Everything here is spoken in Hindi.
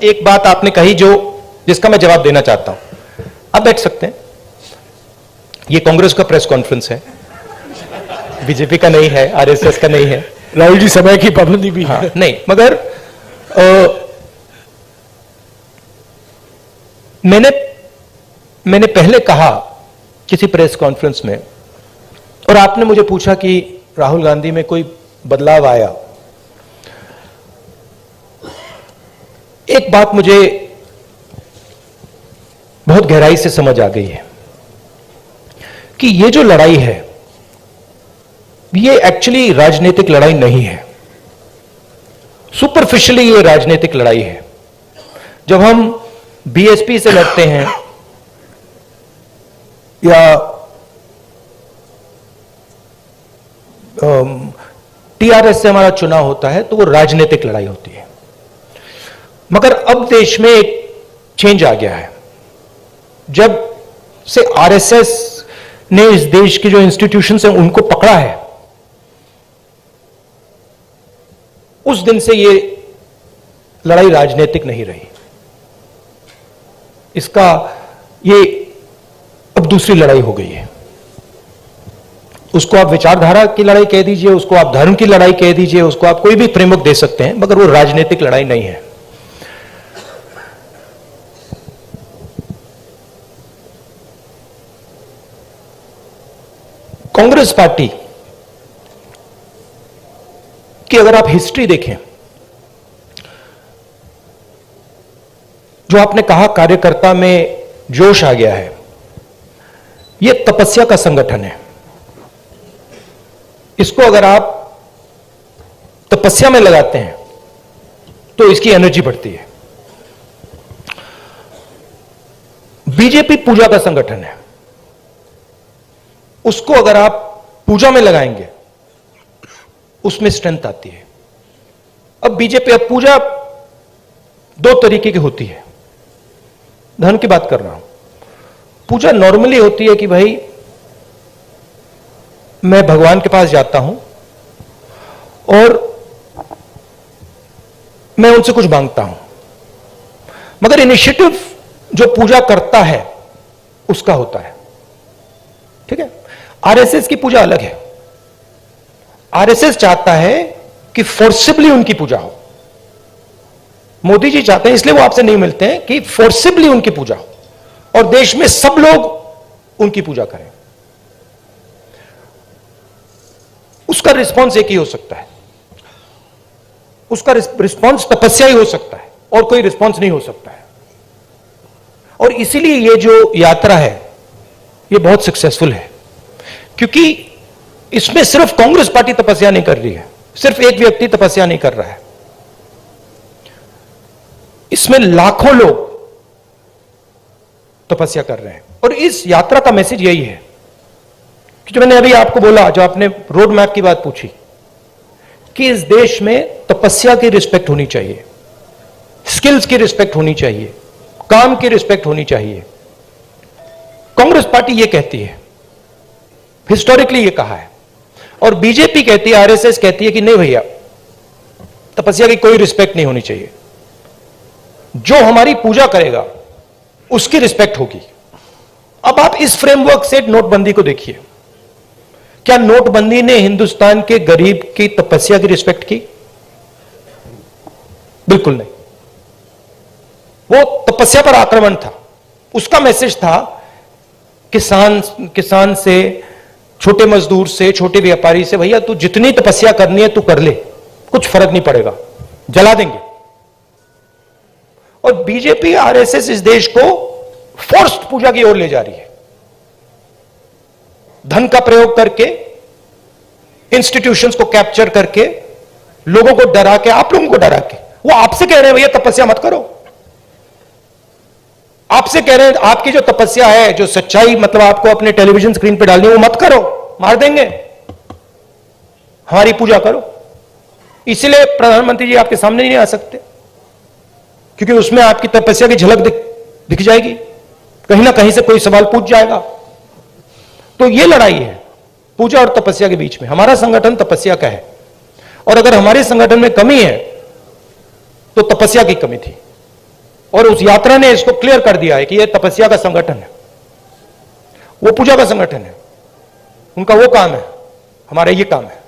एक बात आपने कही जिसका मैं जवाब देना चाहता हूं। आप बैठ सकते हैं। ये कांग्रेस का प्रेस कॉन्फ्रेंस है, बीजेपी का नहीं है, आरएसएस का नहीं है। राहुल जी, समय की पाबंदी भी है। नहीं, मगर मैंने पहले कहा किसी प्रेस कॉन्फ्रेंस में, और आपने मुझे पूछा कि राहुल गांधी में कोई बदलाव आया। एक बात मुझे बहुत गहराई से समझ आ गई है कि ये जो लड़ाई है ये एक्चुअली राजनीतिक लड़ाई नहीं है। सुपरफिशियली ये राजनीतिक लड़ाई है। जब हम बीएसपी से लड़ते हैं या टीआरएस से हमारा चुनाव होता है तो वो राजनीतिक लड़ाई होती है। मगर अब देश में एक चेंज आ गया है। जब से आरएसएस ने इस देश के जो इंस्टीट्यूशंस हैं उनको पकड़ा है, उस दिन से ये लड़ाई राजनीतिक नहीं रही। ये अब दूसरी लड़ाई हो गई है। उसको आप विचारधारा की लड़ाई कह दीजिए, उसको आप धर्म की लड़ाई कह दीजिए, उसको आप कोई भी फ्रेमवर्क दे सकते हैं, मगर वो राजनीतिक लड़ाई नहीं है। कांग्रेस पार्टी की अगर आप हिस्ट्री देखें, जो आपने कहा कार्यकर्ता में जोश आ गया है, यह तपस्या का संगठन है। इसको अगर आप तपस्या में लगाते हैं तो इसकी एनर्जी बढ़ती है। बीजेपी पूजा का संगठन है, उसको अगर आप पूजा में लगाएंगे उसमें स्ट्रेंथ आती है। अब बीजेपी, अब पूजा दो तरीके की होती है। धर्म की बात कर रहा हूं। पूजा नॉर्मली होती है कि भाई मैं भगवान के पास जाता हूं और मैं उनसे कुछ मांगता हूं, मगर इनिशिएटिव जो पूजा करता है उसका होता है। ठीक है। आरएसएस की पूजा अलग है। आरएसएस चाहता है कि फोर्सिबली उनकी पूजा हो। मोदी जी चाहते हैं, इसलिए वो आपसे नहीं मिलते हैं, कि फोर्सिबली उनकी पूजा हो और देश में सब लोग उनकी पूजा करें। उसका रिस्पॉन्स एक ही हो सकता है। उसका रिस्पॉन्स तपस्या ही हो सकता है और कोई रिस्पॉन्स नहीं हो सकता है। और इसीलिए ये जो यात्रा है ये बहुत सक्सेसफुल है, क्योंकि इसमें सिर्फ कांग्रेस पार्टी तपस्या नहीं कर रही है, सिर्फ एक व्यक्ति तपस्या नहीं कर रहा है, इसमें लाखों लोग तपस्या कर रहे हैं। और इस यात्रा का मैसेज यही है कि जो मैंने अभी आपको बोला, जो आपने रोड मैप की बात पूछी, कि इस देश में तपस्या की रिस्पेक्ट होनी चाहिए, स्किल्स की रिस्पेक्ट होनी चाहिए, काम की रिस्पेक्ट होनी चाहिए। कांग्रेस पार्टी ये कहती है, हिस्टोरिकली ये कहा है, और बीजेपी कहती है, आरएसएस कहती है कि नहीं भैया, तपस्या की कोई रिस्पेक्ट नहीं होनी चाहिए। जो हमारी पूजा करेगा उसकी रिस्पेक्ट होगी। अब आप इस फ्रेमवर्क से नोटबंदी को देखिए। क्या नोटबंदी ने हिंदुस्तान के गरीब की तपस्या की रिस्पेक्ट की? बिल्कुल नहीं। वो तपस्या पर आक्रमण था। उसका मैसेज था किसान से, छोटे मजदूर से, छोटे व्यापारी से, भैया तू जितनी तपस्या करनी है तू कर ले, कुछ फर्क नहीं पड़ेगा, जला देंगे। और बीजेपी, आरएसएस इस देश को फोर्स्ड पूजा की ओर ले जा रही है, धन का प्रयोग करके, इंस्टीट्यूशंस को कैप्चर करके, लोगों को डरा के, आप लोगों को डरा के। वो आपसे कह रहे हैं भैया तपस्या मत करो। आपसे कह रहे हैं आपकी जो तपस्या है, जो सच्चाई मतलब आपको अपने टेलीविजन स्क्रीन पे डालनी है, वो मत करो, मार देंगे, हमारी पूजा करो। इसलिए प्रधानमंत्री जी आपके सामने नहीं आ सकते, क्योंकि उसमें आपकी तपस्या की झलक दिख जाएगी, कहीं ना कहीं से कोई सवाल पूछ जाएगा। तो ये लड़ाई है पूजा और तपस्या के बीच में। हमारा संगठन तपस्या का है, और अगर हमारे संगठन में कमी है तो तपस्या की कमी थी। और उस यात्रा ने इसको क्लियर कर दिया है कि यह तपस्या का संगठन है, वो पूजा का संगठन है। उनका वो काम है, हमारा ये काम है।